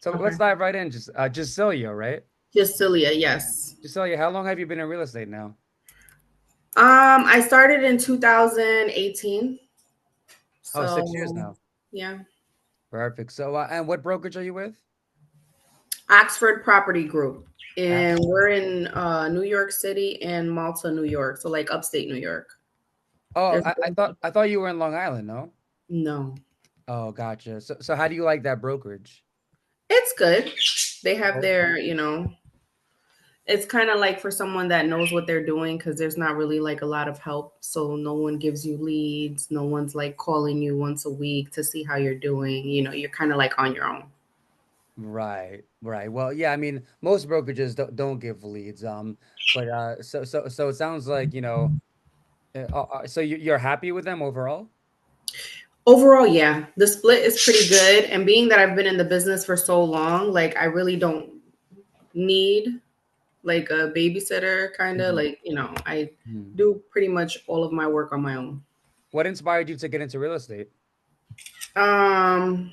So Okay. let's dive right in. Just Jasilia, right? Jasilia, yes. Jasilia, how long have you been in real estate now? I started in 2018. Oh, 6 years So, now. yeah. Perfect. So, and what brokerage are you with? Oxford Property Group. And Axel. we're in New York City and Malta, New York. So like upstate New York. Oh, There's I thought you were in Long Island, no? no. Oh, gotcha. So how do you like that brokerage? It's good. They have Oh, their, it's kind of like for someone that knows what they're doing because there's not really like a lot of help. So no one gives you leads. No one's like calling you once a week to see how you're doing. You're kind of like on your own. right, right. Well, yeah, I mean, most brokerages don't give leads. But so it sounds like, so you're happy with them overall? Overall, yeah, the split is pretty good. And being that I've been in the business for so long, like I really don't need like a babysitter, kind of Mhm. like, I Mhm. do pretty much all of my work on my own. What inspired you to get into real estate? Um,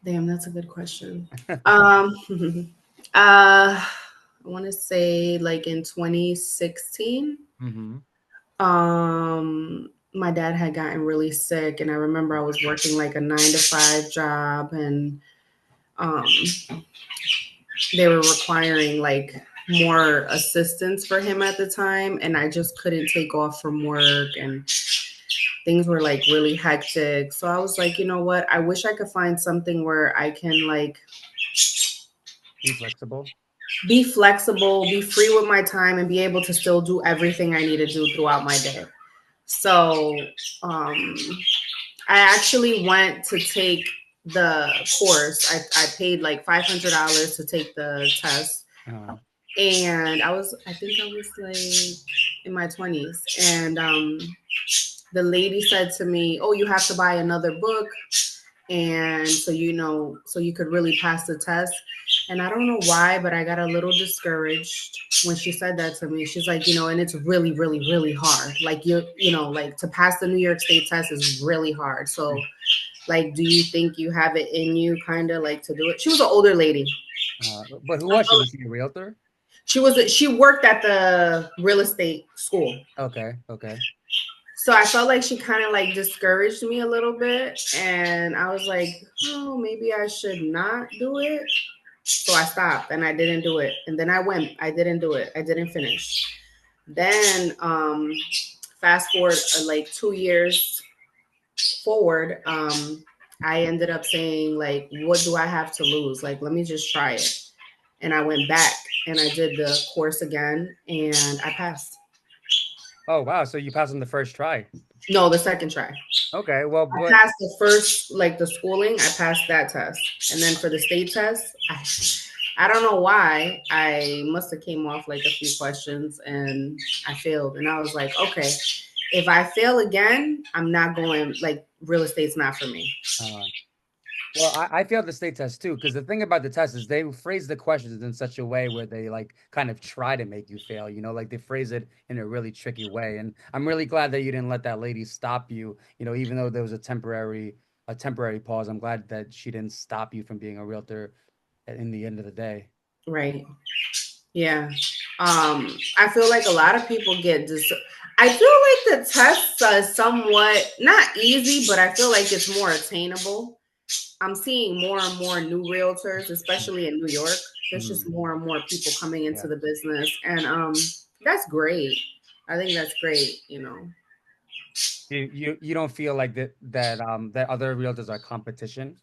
Damn, that's a good question. Um, I want to say like in 2016. Hmm. My dad had gotten really sick, and I remember I was working like a 9 to 5 job, and um, they were requiring like more assistance for him at the time, and I just couldn't take off from work, and things were like really hectic. So I was like, you know what? I wish I could find something where I can like Be flexible. be flexible, be free with my time, and be able to still do everything I need to do throughout my day. So um, I actually went to take the course. I paid like $500 to take the test. Uh, And I think I was like in my 20s. And the lady said to me, "Oh, you have to buy another book. And so you could really pass the test." And I don't know why, but I got a little discouraged when she said that to me. She's like, and it's really, really, really hard. Like like to pass the New York State test is really hard. So like, do you think you have it in you kind of like to do it? She was an older lady. but who was she? Was she a realtor? She worked at the real estate school. Okay, okay. So I felt like she kind of like discouraged me a little bit. And I was like, oh, maybe I should not do it. So I stopped and I didn't do it. And then I didn't do it. I didn't finish. Then fast forward like 2 years forward, I ended up saying, like, what do I have to lose? Like, let me just try it. And I went back and I did the course again and I passed. Oh, wow. So you passed on the first try. No, the second try. Okay, well, I but passed the first, like the schooling, I passed that test. And then for the state test, I don't know why. I must have came off like a few questions and I failed. And I was like, okay, if I fail again, I'm not going, like, real estate's not for me. uh, well, I failed the state test too, because the thing about the test is they phrase the questions in such a way where they like kind of try to make you fail, like they phrase it in a really tricky way. And I'm really glad that you didn't let that lady stop you, even though there was a temporary pause. I'm glad that she didn't stop you from being a realtor in the end of the day. Right. Yeah. I feel like a lot of people I feel like the tests are somewhat not easy, but I feel like it's more attainable. I'm seeing more and more new realtors, especially in New York. There's just Mhm. more and more people coming into Yeah. the business, and that's great. I think that's great. You don't feel like that other realtors are competition?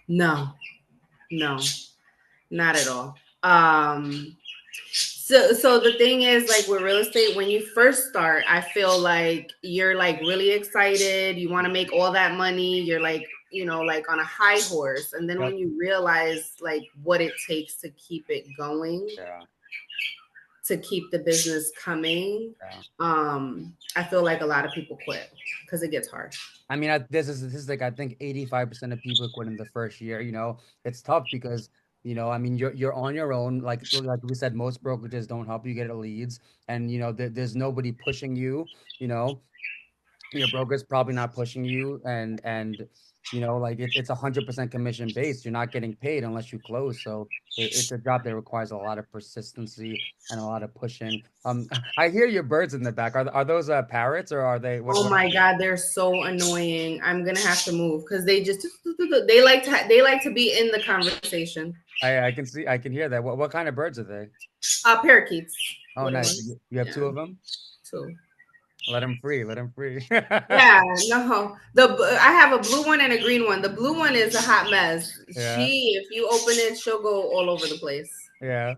No, no, not at all. So the thing is, like with real estate, when you first start, I feel like you're like really excited. You want to make all that money. You're like, like on a high horse. And then Yep. when you realize like what it takes to keep it going, Yeah. to keep the business coming, Yeah. I feel like a lot of people quit because it gets hard. I mean, there's a statistic. I think 85% of people quit in the first year. It's tough because I mean, you're on your own. Like we said, most brokerages don't help you get leads, and there's nobody pushing you. You know, your broker's probably not pushing you, and Like it's 100% commission based. You're not getting paid unless you close. So it's a job that requires a lot of persistency and a lot of pushing. I hear your birds in the back. Are those parrots or are they Oh what are my God, they're so annoying. I'm gonna have to move because they like to be in the conversation. I can hear that. What kind of birds are they? Parakeets, Oh, little nice. ones. You have Yeah, two of them? two. Let them free. Let them free. Yeah, no. I have a blue one and a green one. The blue one is a hot mess. Yeah. If you open it, she'll go all over the place. Yeah.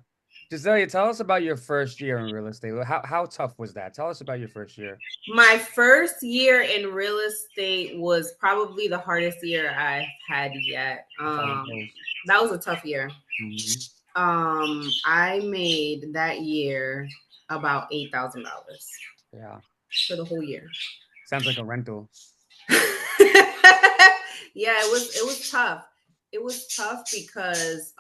Jasilia, tell us about your first year in real estate. How tough was that? Tell us about your first year. My first year in real estate was probably the hardest year I've had yet. That's how it goes. That was a tough year. Hmm. I made that year about $8,000 Yeah. for the whole year. Sounds like a rental. Yeah, it was tough. It was tough because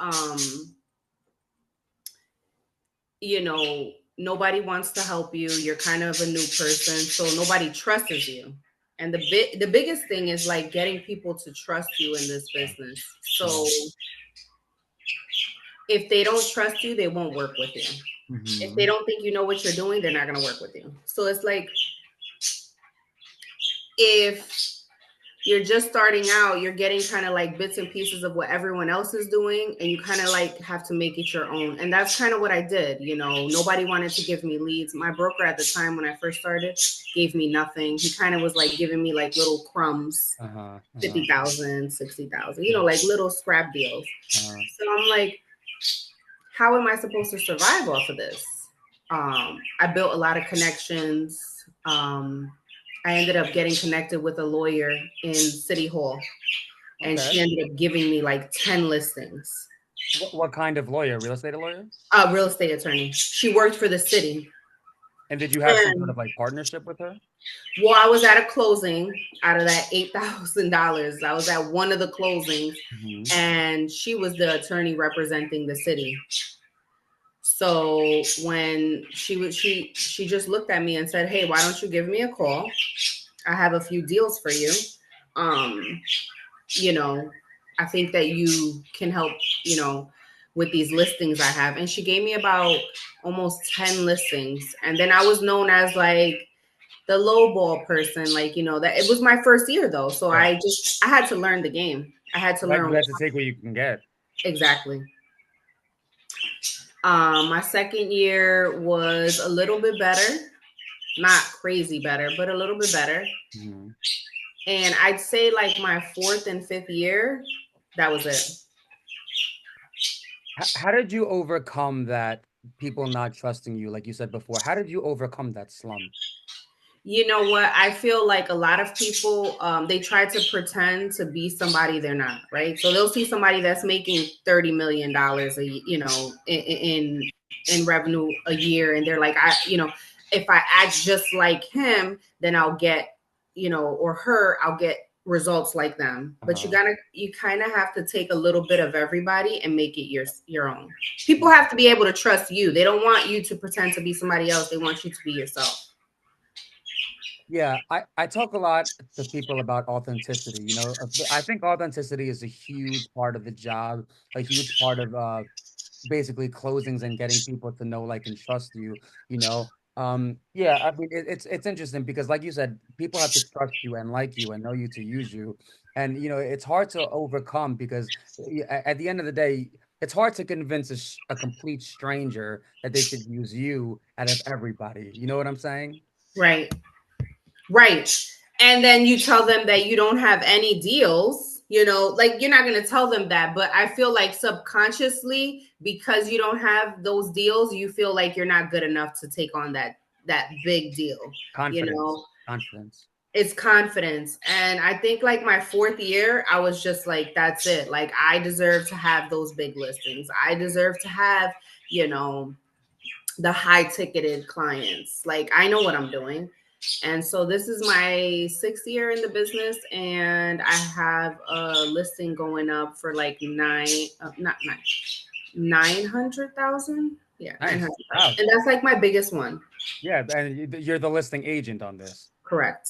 nobody wants to help you. You're kind of a new person, so nobody trusts you. And the biggest thing is like getting people to trust you in this Yeah. business. Yeah. So if they don't trust you, they won't work with you. If they Hmm. don't think you know what you're doing, they're not going to work with you. So it's like if you're just starting out, you're getting kind of like bits and pieces of what everyone else is doing, and you kind of like have to make it your own. And that's kind of what I did. Nobody wanted to give me leads. My broker at the time when I first started gave me nothing. He kind of was like giving me like little crumbs, Uh-huh. Uh-huh. 50,000, 60,000, Yeah. like little scrap deals. Uh-huh. So I'm like, how am I supposed to survive off of this? I built a lot of connections. I ended up getting connected with a lawyer in City Hall, and Okay. she ended up giving me like 10 listings. What kind of lawyer? Real estate lawyer? A real estate attorney. She worked for the city. And did you have some sort And of like partnership with her? well, I was at a closing out of that $8,000. I was at one of the closings, Hmm. and she was the attorney representing the city. So when she just looked at me and said, "Hey, why don't you give me a call? I have a few deals for you. Um, you know, I think that you can help, you know, with these listings I have." And she gave me about almost 10 listings. And then I was known as like the low ball person, like, that it was my first year though. So Yeah. I had to learn the game. I had to You learn had to take what you can get. exactly. My second year was a little bit better, not crazy better, but a little bit better. Hmm. And I'd say like my fourth and fifth year, that was it. How did you overcome that people not trusting you, like you said before? How did you overcome that slump? You know what? I feel like a lot of people, they try to pretend to be somebody they're not, right? So they'll see somebody that's making $30 million in revenue a year, and they're like, if I act just like him, then I'll get, or her, I'll get results like them. But Uh-huh. you kind of have to take a little bit of everybody and make it your own. People have to be able to trust you. They don't want you to pretend to be somebody else. They want you to be yourself. Yeah, I talk a lot to people about authenticity. I think authenticity is a huge part of the job, a huge part of basically closings and getting people to know, like, and trust you, you know. Yeah, I mean it's interesting because like you said, people have to trust you and like you and know you to use you. And it's hard to overcome because at the end of the day, it's hard to convince a complete stranger that they should use you out of everybody. You know what I'm saying? Right. Right. And then you tell them that you don't have any deals, like you're not going to tell them that. But I feel like subconsciously, because you don't have those deals, you feel like you're not good enough to take on that big deal. You Confidence. know, Confidence. it's confidence. And I think like my fourth year, I was just like, that's it. Like I deserve to have those big listings. I deserve to have, you know, the high ticketed clients. Like I know what I'm doing. And so this is my sixth year in the business, and I have a listing going up for like not 900,000. Yeah, Nice. 900,000, Wow. and that's like my biggest one. Yeah, and you're the listing agent on this. Correct.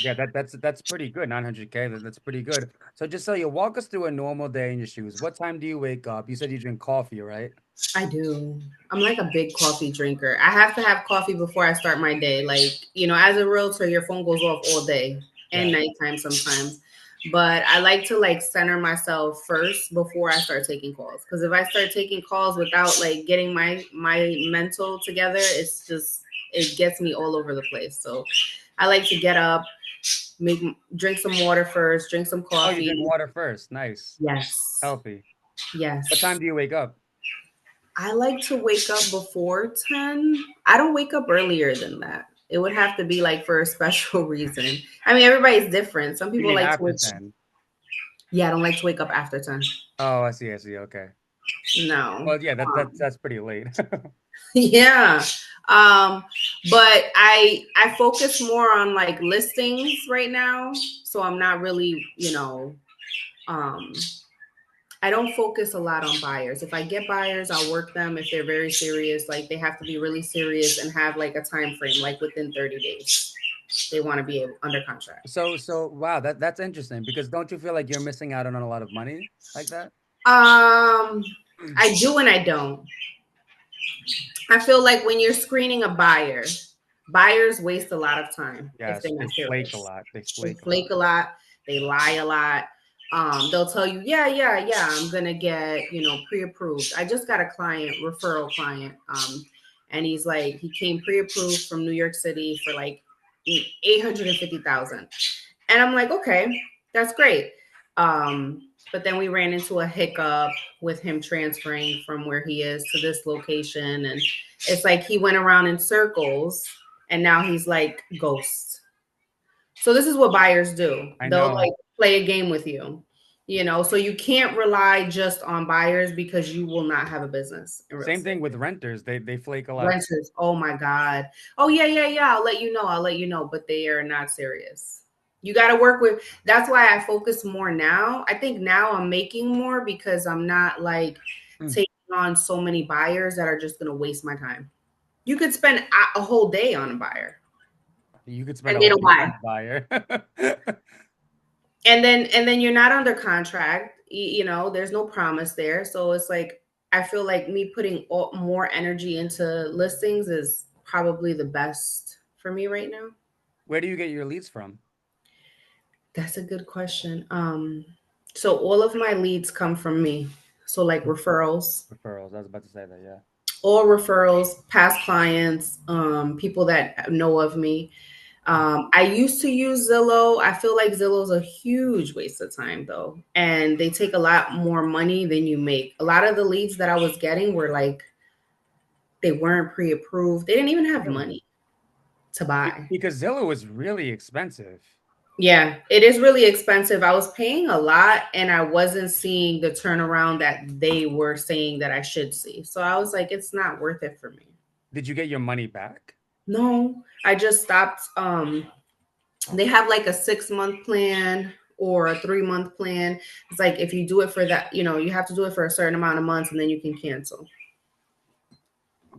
Yeah, that's pretty good. 900K, that's pretty good. So just so you walk us through a normal day in your shoes. What time do you wake up? You said you drink coffee, right? I do. I'm like a big coffee drinker. I have to have coffee before I start my day. Like, as a realtor, your phone goes off all day and Yeah. nighttime sometimes. But I like to like center myself first before I start taking calls. Because if I start taking calls without like getting my mental together, it gets me all over the place. So I like to get up, make drink some water first, drink some Oh, you drink coffee. water first. Nice. Yes. Healthy. What Yes. time do you wake up? I like to wake up before 10. I don't wake up earlier than that. It would have to be like for a special reason. I mean, everybody's different. Some You people mean like to after wake. 10? Yeah, I don't like to wake up after 10. Oh, I see, I see. Okay. No. Well, yeah, that's pretty late. Yeah. Um, but I focus more on like listings right now. So I'm not really, um I don't focus a lot on buyers. If I get buyers, I'll work them if they're very serious. Like they have to be really serious and have like a time frame, like within 30 days. They want to be under contract. So wow, that's interesting because don't you feel like you're missing out on a lot of money like that? Um, I do and I don't. I feel like when you're screening a buyer, buyers waste a lot of time if Yes, they're they not flake a serious. lot. They They flake a lot. flake a lot. They lie a lot. They'll tell you, yeah, yeah, yeah, I'm gonna get, pre-approved. I just got a client, referral client, and he's like, he came pre-approved from New York City for like 850,000. And I'm like, okay, that's great. But then we ran into a hiccup with him transferring from where he is to this location. And it's like he went around in circles and now he's like ghost. So this is what buyers do. I They'll know. like play a game with you, so you can't rely just on buyers because you will not have a business in real Same estate. thing with renters. They flake a lot too. Renters, oh my God. Oh, yeah, yeah, yeah. I'll let you know. I'll let you know. But they are not serious. You got to work with, that's why I focus more now. I think now I'm making more because I'm not like Mm. taking on so many buyers that are just going to waste my time. You could spend a whole day on a buyer You could spend and a they whole don't month buy. on a buyer. And then you're not under contract. There's no promise there. So it's like, I feel like me putting more energy into listings is probably the best for me right now. Where do you get your leads from? That's a good question. So all of my leads come from me. So like referrals, Referrals. I was about to say that, yeah. all referrals, past clients, people that know of me. I used to use Zillow. I feel like Zillow's a huge waste of time though. And they take a lot more money than you make. A lot of the leads that I was getting were like, they weren't pre-approved. They didn't even have Really? money to buy. Because Zillow is really expensive. Yeah, it is really expensive. I was paying a lot and I wasn't seeing the turnaround that they were saying that I should see. So I was like, it's not worth it for me. Did you get your money back? No, I just stopped. They have like a 6 month plan or a 3 month plan. It's like if you do it for that, you have to do it for a certain amount of months and then you can cancel.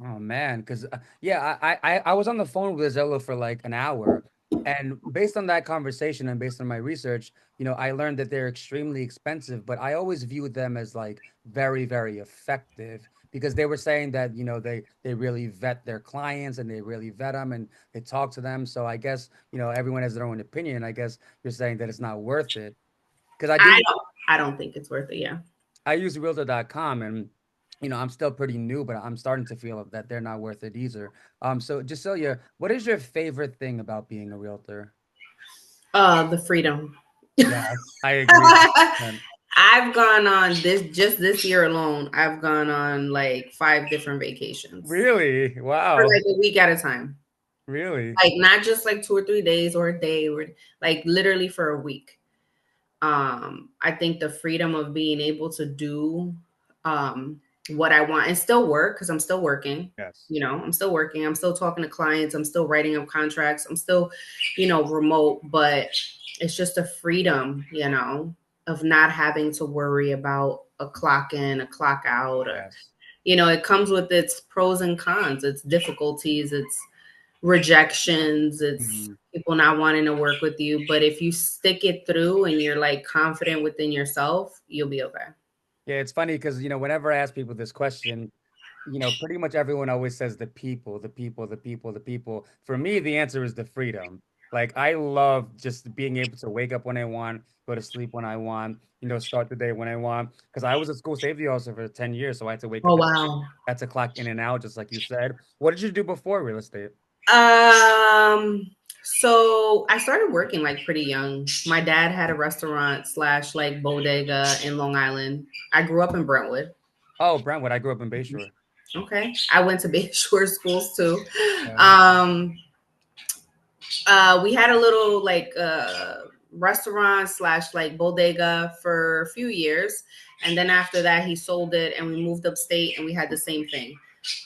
Oh man, because yeah, I was on the phone with Zillow for like an hour, and based on that conversation and based on my research, I learned that they're extremely expensive, but I always viewed them as like very, very effective because they were saying that they really vet their clients and they really vet them and they talk to them. So I guess everyone has their own opinion. I guess you're saying that it's not worth it because I don't I don't think it's worth it. Yeah. I use realtor.com and I'm still pretty new, but I'm starting to feel that they're not worth it either. So Jasilia, what is your favorite thing about being a realtor? The freedom. Yes, I agree. 100%. I've gone on this year alone. I've gone on like 5 different vacations Really? for Wow. like a week at a time. Really? Like not just like 2 or 3 days or a day or like literally for a week. I think the freedom of being able to do what I want and still work because I'm still working. Yes. I'm still working. I'm still talking to clients. I'm still writing up contracts. I'm still, remote, but it's just a freedom, of not having to worry about a clock in, a clock out. Or, Yes. it comes with its pros and cons, its difficulties, its rejections, it's Hmm. people not wanting to work with you. But if you stick it through and you're like confident within yourself, you'll be okay. Yeah, it's funny because whenever I ask people this question, pretty much everyone always says the people, the people, the people, the people. For me, the answer is the freedom. Like I love just being able to wake up when I want, go to sleep when I want, start the day when I want. Because I was a school safety officer for 10 years, so I had to wake Oh up wow. had to clock in and out, just like you said. What did you do before real estate? So I started working like pretty young. My dad had a restaurant slash like bodega in Long Island. I grew up in Brentwood. Oh, Brentwood. I grew up in Bayshore. Okay. I went to Bayshore schools too. Yeah. Um, we had a little like restaurant slash like bodega for a few years. And then after that, he sold it and we moved upstate and we had the same thing.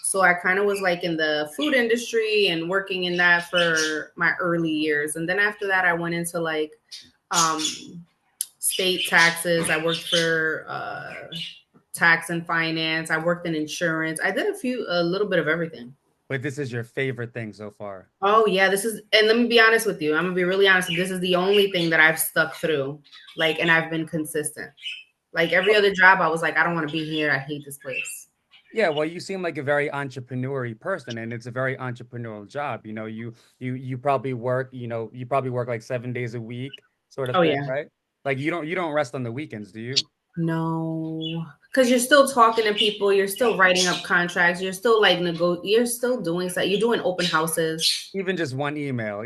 So I kind of was like in the food industry and working in that for my early years. And then after that, I went into like um, state taxes. I worked for tax and finance. I worked in insurance. I did a little bit of everything. But this is your favorite thing so far. Oh yeah, this is, and let me be honest with you. I'm gonna be really honest. This is the only thing that I've stuck through, like, and I've been consistent. Like every other job, I was like, I don't want to be here. I hate this place. Yeah, well, you seem like a very entrepreneurial person, and it's a very entrepreneurial job. You probably work, you probably work like 7 days a week, sort of Oh thing, yeah, right? Like you don't rest on the weekends, do you? no, because you're still talking to people. You're still writing up contracts. You're still like You're still doing stuff. You're doing open houses. Even just one email.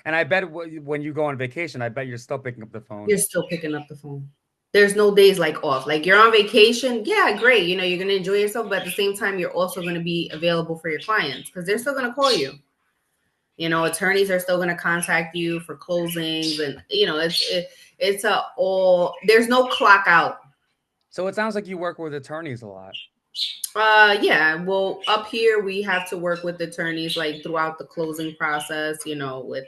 And I bet when you go on vacation, I bet you're still picking up the You're phone. still picking up the phone. There's no days like off. Like you're on vacation, yeah, great. You know, you're gonna enjoy yourself, but at the same time, you're also gonna be available for your clients because they're still gonna call you. You know, attorneys are still gonna contact you for closings, and you know, it's a all. There's no clock out. So it sounds like you work with attorneys a lot. Yeah. Well, up here we have to work with attorneys like throughout the closing process. You know, with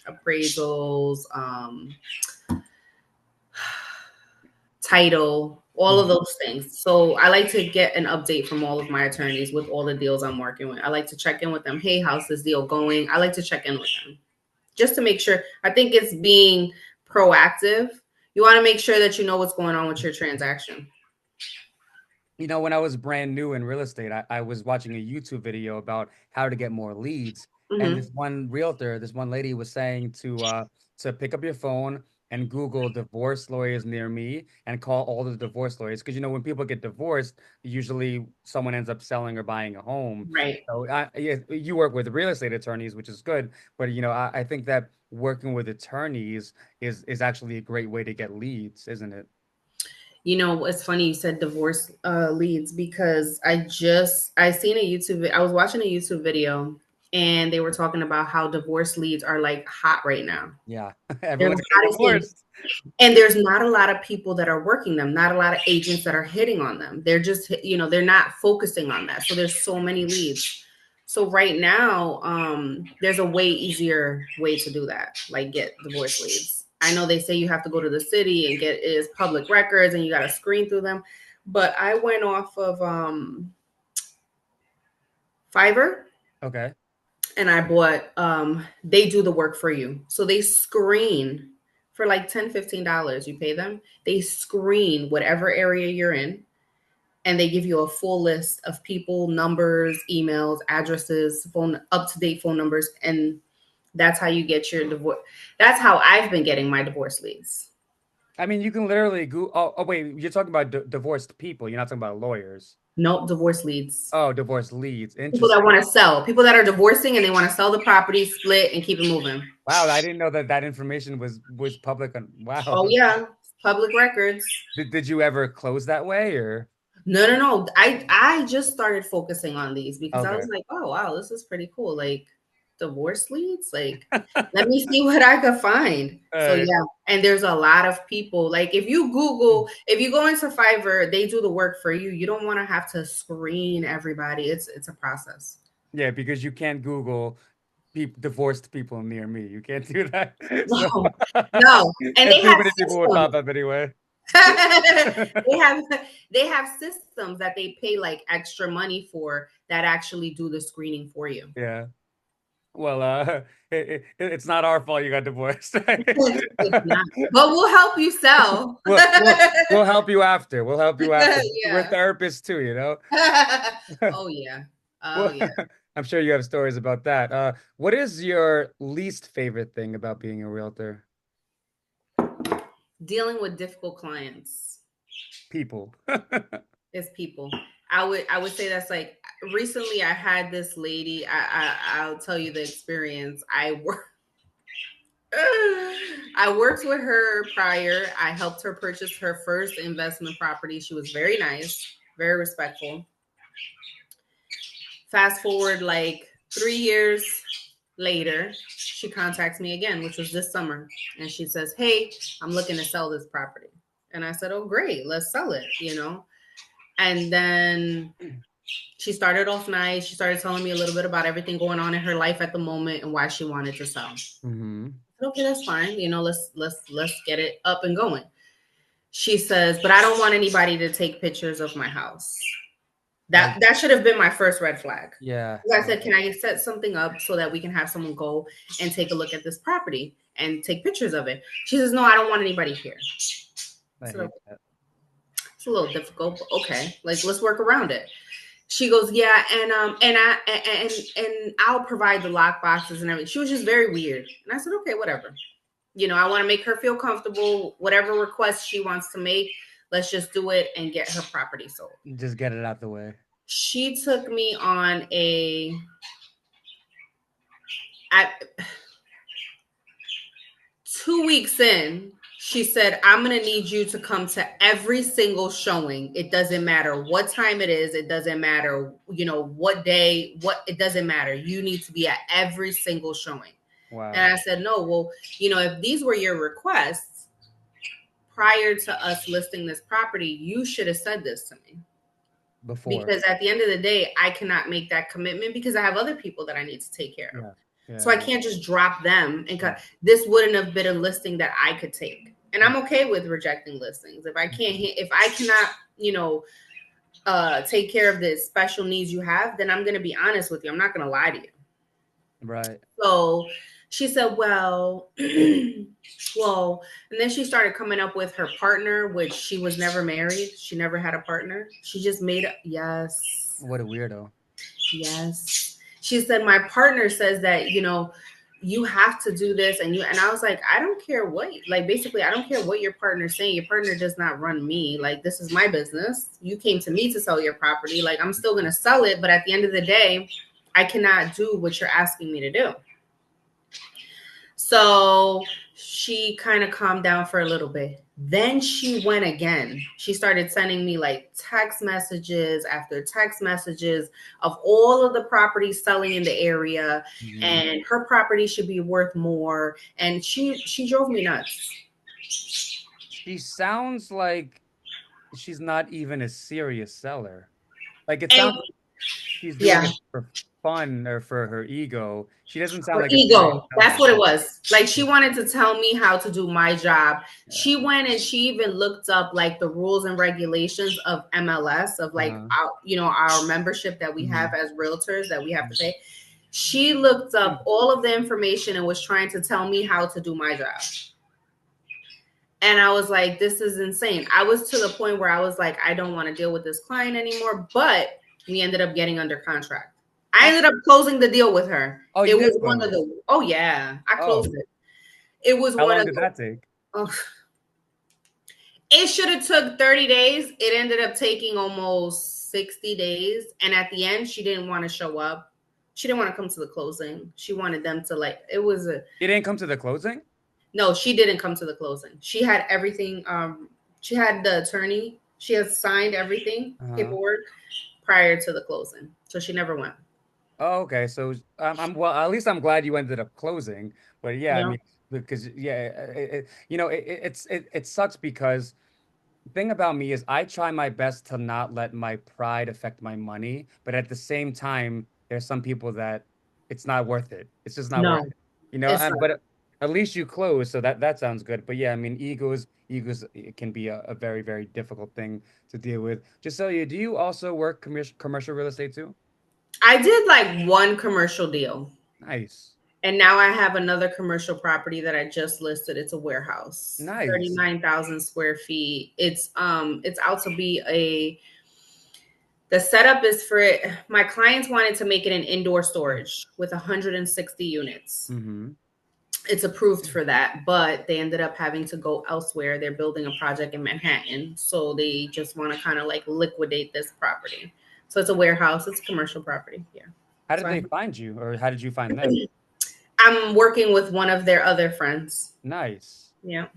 appraisals, title, all of Mhm. those things. So I like to get an update from all of my attorneys with all the deals I'm working with. I like to check in with them. Hey, how's this deal going? I like to check in with them just to make sure. I think it's being proactive. You want to make sure that you know what's going on with your transaction. When I was brand new in real estate, I was watching a YouTube video about how to get more leads. And Mm-hmm. this one lady was saying to pick up your phone and Google divorce lawyers near me and call all the divorce lawyers. Because when people get divorced, usually someone ends up selling or buying a home. Right. So yeah, you work with real estate attorneys, which is good. But I think that working with attorneys is actually a great way to get leads, isn't it? You know, it's funny you said divorce leads because I seen a I was watching a YouTube video and they were talking about how divorce leads are like hot right now. Yeah. They're Everyone's the getting hottest thing. divorced. And there's not a lot of people that are working them, not a lot of agents that are hitting on them. They're just, they're not focusing on that. So there's so many leads. So right now, there's a way easier way to do that, like get divorce leads. I know they say you have to go to the city and get is public records and you got to screen through them. But I went off of Fiverr Okay. and I bought they do the work for you. So they screen for like $10, $15. You pay them. They screen whatever area you're in and they give you a full list of people, numbers, emails, addresses, phone up to date phone numbers and that's how you get your divorce. That's how I've been getting my divorce leads. I mean, you can literally go. Oh, wait, you're talking about divorced people. You're not talking about lawyers. Nope, divorce leads. Oh, divorce leads. People that Interesting. want to sell, people that are divorcing and they want to sell the property, split, and keep it moving. Wow, I didn't know that that information was public. Oh Wow. yeah, public records. Did you ever close that way or? No, no, no. I just started focusing on these because I was Okay. like, oh wow, this is pretty cool. Like divorce leads. Like, let me see what I could find. So Right. yeah, and there's a lot of people. Like if you Google, if you go into Fiverr, they do the work for you. You don't want to have to screen everybody. It's a process. Yeah, because you can't Google divorced people near me. You can't do that. So, No, no. And and they too have many people will systems. pop up anyway. they have they have systems that they pay like extra money for that actually do the screening for you. Yeah. Well, it's not our fault you got divorced. It's not. But we'll help you sell. We'll help you after. We'll help you after. We're Yeah. therapists too, you know. Oh yeah. Oh Well, yeah. I'm sure you have stories about that. What is your least favorite thing about being a realtor? Dealing with difficult clients People. is people. I would say that's like recently I had this lady. I'll tell you the experience. I worked with her prior. I helped her purchase her first investment property. She was very nice, very respectful. Fast forward like 3 years later, she contacts me again, which was this summer. And she says, "Hey, I'm looking to sell this property." And I said, "Oh, great, let's sell it. And then she started off nice. She started telling me a little bit about everything going on in her life at the moment and why she wanted to sell. Hmm. Okay, that's fine. Let's get it up and going. She says, "But I don't want anybody to take pictures of my house." I That should have been my first red flag. Yeah, I yeah. said, "Can I set something up so that we can have someone go and take a look at this property and take pictures of it?" She says, "No, I don't want anybody here." I I said, hate "Okay, that. it's a little difficult, but okay, like let's work around it." She goes, "Yeah, and I'll provide the lock boxes and everything." She was just very weird, and I said, "Okay, whatever." I want to make her feel comfortable. Whatever request she wants to make, let's just do it and get her property sold. Just get it out the way. She took me on at 2 weeks in, she said, "I'm going to need you to come to every single showing. It doesn't matter what time it is. It doesn't matter, what day, it doesn't matter. You need to be at every single showing." Wow. And I said, "No, well, if these were your requests prior to us listing this property, you should have said this to me. Before. Because at the end of the day, I cannot make that commitment because I have other people that I need to take care of. Yeah. So Yeah, I yeah. can't just drop them and Yeah. this wouldn't have been a listing that I could take. And I'm okay with rejecting listings. If I cannot, take care of the special needs you have, then I'm going to be honest with you. I'm not going to lie to you. Right. So she said, "Well, well," and then she started coming up with her partner, which she was never married. She never had a partner. She just made up. Yes. What a weirdo. Yes. She said, "My partner says that, you have to do this." And I was like, "I don't care what, like, basically, I don't care what your partner's saying. Your partner does not run me. Like, this is my business. You came to me to sell your property. Like, I'm still going to sell it. But at the end of the day, I cannot do what you're asking me to do." So she kind of calmed down for a little bit. Then she went again. She started sending me like text messages after text messages of all of the properties selling in the area, Hmm. and her property should be worth more. And she drove me nuts. She sounds like she's not even a serious seller. Like it And sounds like she's doing yeah, it for fun or for her ego. She doesn't sound her like a serious ego. That's seller. what it was. Like she Yeah. wanted to tell me how to do my job. Yeah. She went and she even looked up like the rules and regulations of MLS of like Uh-huh. our membership that we have Hmm. as realtors that we have to pay. She looked up all of the information and was trying to tell me how to do my job. And I was like, this is insane. I was to the point where I was like, I don't want to deal with this client anymore. But we ended up getting under contract. I Oh, ended up closing the deal with her. oh, you It did was one of close. the, oh, yeah, I closed Oh, it. It was how one long of did the, that take? oh, it should have took 30 days. It ended up taking almost 60 days. And at the end, she didn't want to show up. She didn't want to come to the closing. She wanted them to like, it was a, You didn't come to the closing? no, she didn't come to the closing. She had everything. She had the attorney. She had signed everything, Uh-huh. paperwork prior to the closing. So she never went. Oh, okay. So I'm well, at least I'm glad you ended up closing. But yeah, I Yeah. mean, because yeah, it sucks because the thing about me is I try my best to not let my pride affect my money, but at the same time, there's some people that it's not worth it. It's just not worth No, it. You know, it's and not. but at least you close, so that sounds good. But yeah, I mean, egos it can be a very, very difficult thing to deal with. Jasilia, do you also work commercial real estate too? I did like one commercial deal. Nice. And now I have another commercial property that I just listed. It's a warehouse, Nice. 39,000 square feet. It's out to be a the setup is for it. My clients wanted to make it an indoor storage with 160 units. Mm-hmm. It's approved for that, but they ended up having to go elsewhere. They're building a project in Manhattan, so they just want to kind of like liquidate this property. So it's a warehouse, it's a commercial property. Yeah. How did So they find you, or how did you find them? I'm working with one of their other friends. Nice. Yeah.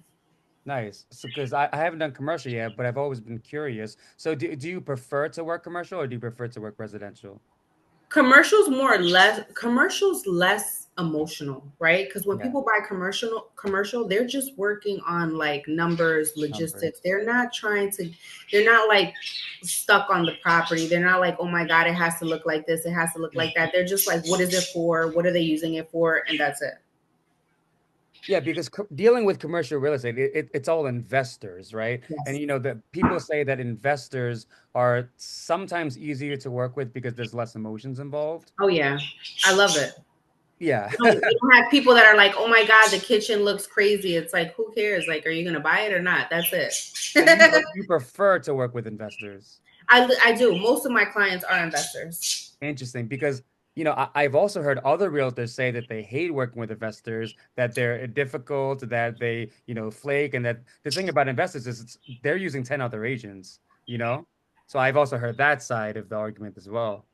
Nice. So, because I haven't done commercial yet, but I've always been curious. So, do you prefer to work commercial or do you prefer to work residential? Commercials less emotional, right? Because when Yeah, people buy commercial, they're just working on like numbers, logistics. numbers. They're not like stuck on the property. They're not like, oh my God, it has to look like this, it has to look like that. They're just like, what is it for? What are they using it for? And that's it. Yeah, because dealing with commercial real estate, it's all investors, right? And Yes. the people say that investors are sometimes easier to work with because there's less emotions involved. Oh yeah. I love it. Yeah. You don't have people that are like, oh my God, the kitchen looks crazy. It's like, who cares? Like, are you gonna buy it or not? That's So you it. you prefer to work with investors. I do. Most of my clients are investors. Interesting, because I've also heard other realtors say that they hate working with investors, that they're difficult, that they flake, and that the thing about investors is they're using 10 other agents, you know? So I've also heard that side of the argument as well.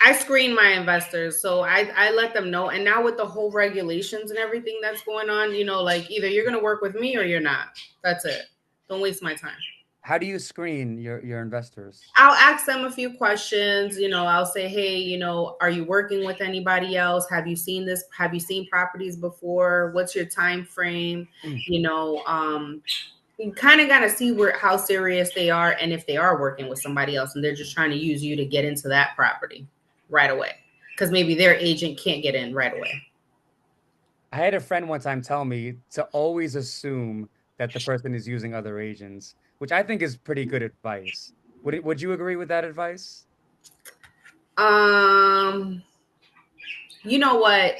I screen my investors, so I let them know. And now with the whole regulations and everything that's going on, like either you're gonna work with me or you're not. That's it. Don't waste my time. How do you screen your investors? I'll ask them a few questions. I'll say, hey, are you working with anybody else? Have you seen this? Have you seen properties before? What's your time frame? You kind of got to see how serious they are and if they are working with somebody else and they're just trying to use you to get into that property right away because maybe their agent can't get in right away. I had a friend one time tell me to always assume that the person is using other agents, which I think is pretty good advice. Would you agree with that advice? um you know what?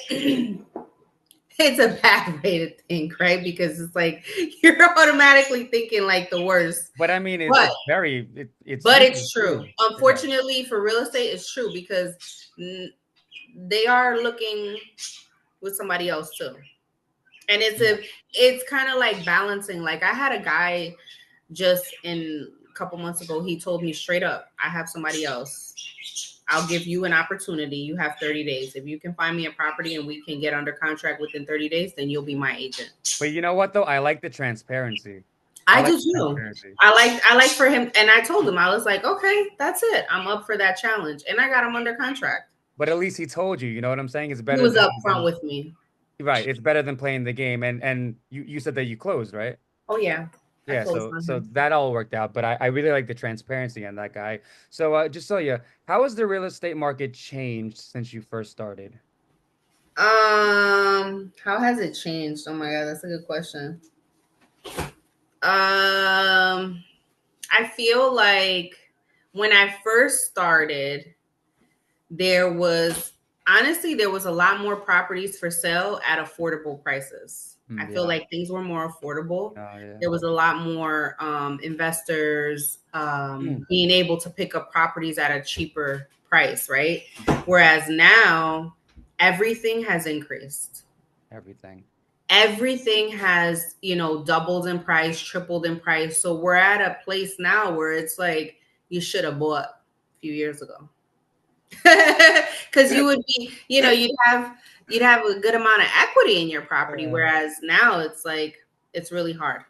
It's a bad way to think, right? Because it's like you're automatically thinking like the worst. But I mean, But it's but usually it's true. true. Yeah. Unfortunately for real estate, it's true because they are looking with somebody else too. And Yeah. it's kind of like balancing. Like I had a guy just in a couple months ago, he told me straight up, I have somebody else. I'll give you an opportunity. You have 30 days. If you can find me a property and we can get under contract within 30 days, then you'll be my agent. But you know what though? I like the transparency. I I like do the too. transparency. I like for him, and I told him I was like, okay, that's it. I'm up for that challenge, and I got him under contract. But at least he told you, you know what I'm saying? It's He better was than upfront with me. right. It's better than playing the game. And you said that you closed, right? Oh yeah, I Yeah, closed so on so him. that all worked out, but I really like the transparency on that guy. So just so you, how has the real estate market changed since you first started? How has it changed? Oh my god, that's a good question. Um, I feel like when I first started, there was there was a lot more properties for sale at affordable prices. I feel Yeah. like things were more affordable. Oh yeah. There was a lot more investors Mm, being able to pick up properties at a cheaper price, right? Whereas now everything has increased. everything. Everything has, doubled in price, tripled in price. So we're at a place now where it's like you should have bought a few years ago. Because you would be, you'd have a good amount of equity in your property, Uh, whereas now it's like it's really hard.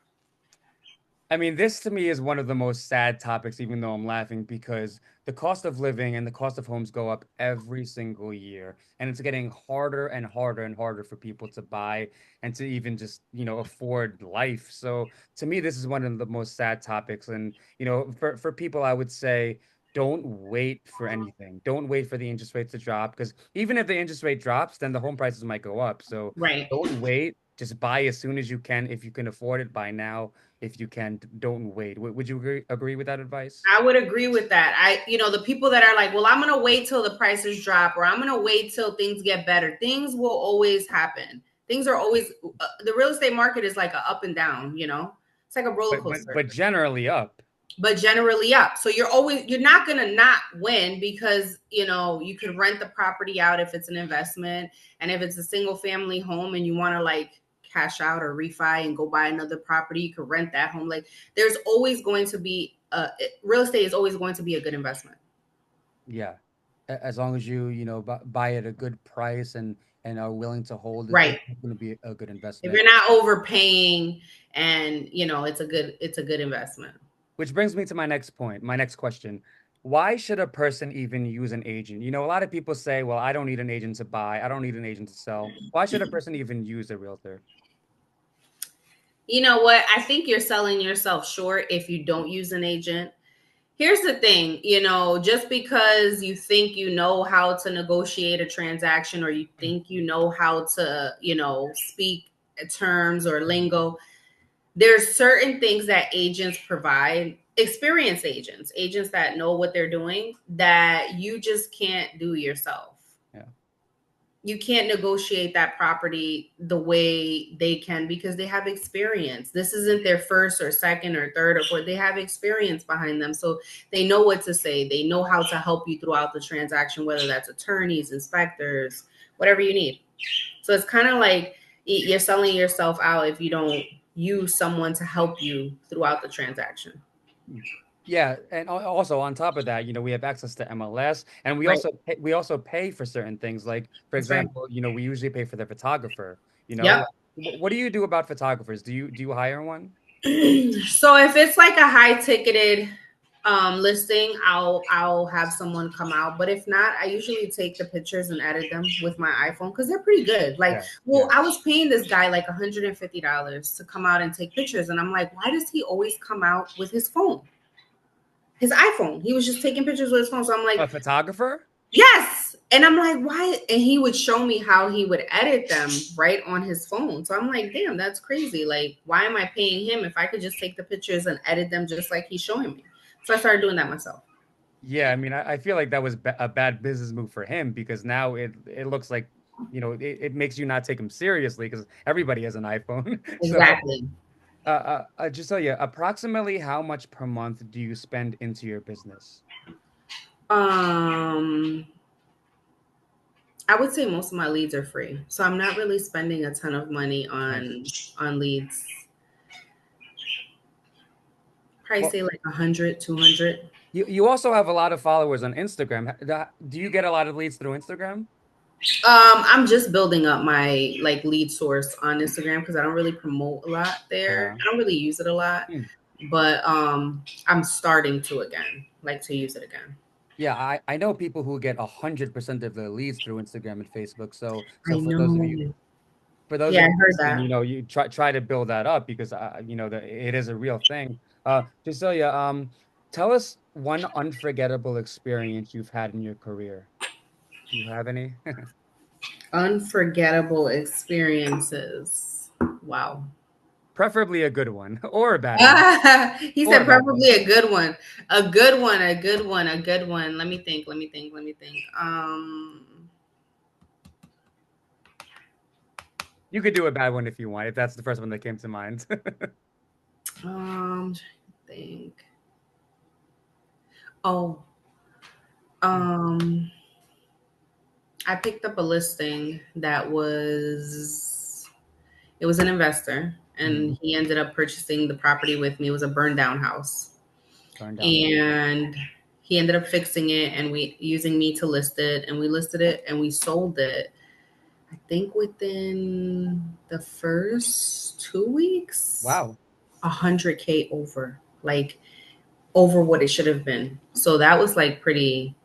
I mean, this to me is one of the most sad topics, even though I'm laughing, because the cost of living and the cost of homes go up every single year. And it's getting harder and harder and harder for people to buy and to even just, afford life. So to me, this is one of the most sad topics. And, for people, I would say, don't wait for anything. Don't wait for the interest rate to drop because even if the interest rate drops, then the home prices might go up. So Right. don't wait. Just buy as soon as you can. If you can afford it, buy now. If you can, don't wait. Would you agree with that advice? I would agree with that. The people that are like, well, I'm going to wait till the prices drop or I'm going to wait till things get better. Things will always happen. Things are always, the real estate market is like a up and down, it's like a roller coaster, But generally up. but generally up. So you're not going to not win because, you could rent the property out if it's an investment. And if it's a single family home and you want to like cash out or refi and go buy another property, you could rent that home. Like there's always going to be real estate is always going to be a good investment. Yeah. As long as you buy at a good price and are willing to hold it, Right. it's going to be a good If investment. you're not overpaying and it's a good investment. Which brings me to my next point, my next question. Why should a person even use an agent? A lot of people say, well, I don't need an agent to buy, I don't need an agent to sell. Why should a person even use a realtor? You know what? I think you're selling yourself short if you don't use an agent. Here's the thing, just because you think you know how to negotiate a transaction or you think you know how to, speak terms or lingo, there's certain things that agents provide, experienced agents that know what they're doing that you just can't do yourself. Yeah. You can't negotiate that property the way they can because they have experience. This isn't their first or second or third or fourth. They have experience behind them. So they know what to say. They know how to help you throughout the transaction, whether that's attorneys, inspectors, whatever you need. So it's kind of like you're selling yourself out if you don't use someone to help you throughout the transaction. Yeah, and also on top of that, we have access to MLS, and we Right. also pay for certain things. Like, for That's right. example, we usually pay for the photographer. Yep. What do you do about photographers? Do you hire one? So if it's like a high ticketed listing, I'll have someone come out. But if not, I usually take the pictures and edit them with my iPhone because they're pretty good. Like, Yeah, well, yeah. I was paying this guy like $150 to come out and take pictures, and I'm like, why does he always come out with his phone, his iPhone? He was just taking pictures with his phone. So I'm like, A photographer? yes. And I'm like, why? And he would show me how he would edit them right on his phone. So I'm like, damn, that's crazy. Like, why am I paying him if I could just take the pictures and edit them just like he's showing me? So I started doing that myself. Yeah, I mean, I feel like that was a bad business move for him because now it looks like, it makes you not take him seriously because everybody has an iPhone. So, Exactly. just tell you, approximately how much per month do you spend into your business? Um, I would say most of my leads are free. So I'm not really spending a ton of money Nice. on leads. Probably Well, say like 100, 200. you also have a lot of followers on Instagram. Do you get a lot of leads through Instagram? I'm just building up my like lead source on Instagram because I don't really promote a lot there. Uh, I don't really use it a lot, hmm. but I'm starting to again, like to use it again. Yeah, I know people who get 100% of their leads through Instagram and Facebook. So I know. for those Yeah, of I you heard listening, that. you try to build that up because it is a real thing. Jasilia, tell us one unforgettable experience you've had in your career. Do you have any? Unforgettable experiences. Wow. Preferably a good one or a bad one. He Or said a bad probably one. a good one. A good one, a good one, a good one. Let me think, let me think, let me think. You could do a bad one if you want, if that's the first one that came to mind. Trying to think. Oh, Mm. um, I picked up a listing that was an investor Mhm. and he ended up purchasing the property with me. It was a burned down house. Burn down. And he ended up fixing it and we using me to list it and we listed it and we sold it. I think within the first 2 weeks, Wow. 100K over, like over what it should have been. So that was like pretty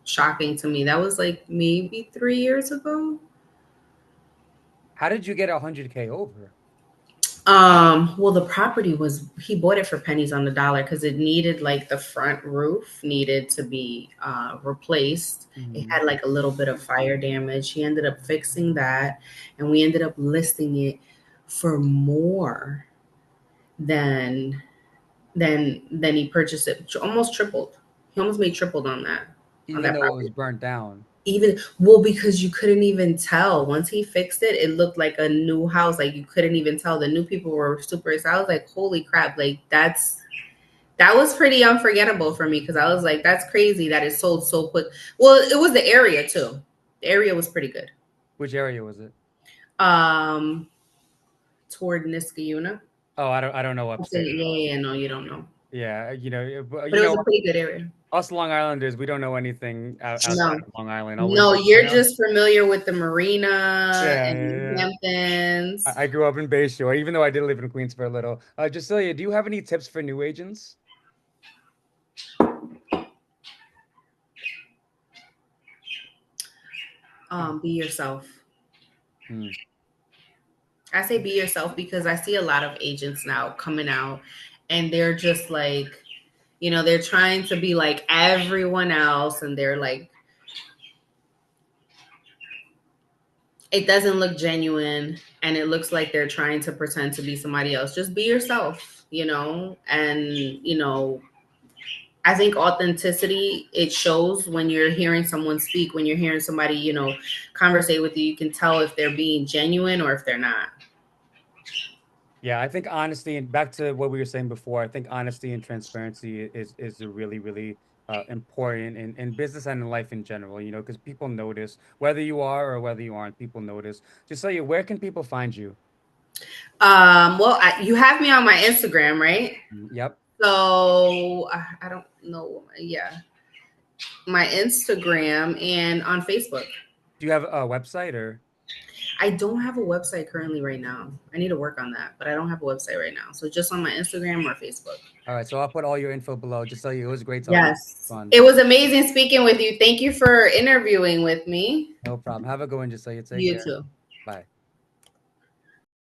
shocking to me. That was like maybe 3 years ago. How did you get 100K over? Well, the property was he bought it for pennies on the dollar because it needed like the front roof needed to be replaced. It Hmm. had like a little bit of fire damage. He ended up fixing that, and we ended up listing it for more than than he purchased it. Almost tripled. He almost made tripled on Even that though it property. was burnt down. Even well, because you couldn't even tell once he fixed it, it looked like a new house. Like you couldn't even tell. The new people were super excited. I was like, holy crap, like that was pretty unforgettable for me because I was like, that's crazy that it sold so quick. Well, it was the area too. The area was pretty good. Which area was it? Um Toward Niskayuna. Oh, I don't know I said, upstate at yeah, all. yeah, yeah, no, you don't know. Yeah, But it was a pretty good area. us Long Islanders, we don't know anything outside No. of Long Island. All we No, know, you're just familiar with the marina yeah, and yeah, the yeah. Hamptons. I grew up in Bayshore, even though I did live in Queens for a little. Jasilia, do you have any tips for new agents? Be yourself. Hmm. I say be yourself because I see a lot of agents now coming out and they're just like, they're trying to be like everyone else and they're like, it doesn't look genuine and it looks like they're trying to pretend to be somebody else. Just be yourself, and, I think authenticity it shows when you're hearing someone speak, when you're hearing somebody, conversate with you, you can tell if they're being genuine or if they're not. Yeah, I think honesty and back to what we were saying before, I think honesty and transparency is a really, really important in business and in life in general, because people notice whether you are or whether you aren't, people notice. Just tell you, where can people find you? Well, you have me on my Instagram, right? Yep. So I don't know. Yeah, my Instagram and on Facebook. Do you have a website or? I don't have a website currently right now. I need to work on that, but I don't have a website right now. So just on my Instagram or Facebook. All right, so I'll put all your info below. Just tell you, it was great talking to you. Yes. Fun. It was amazing speaking with you. Thank you for interviewing with me. No problem. Have a good one. Just so you take You care. too. Bye.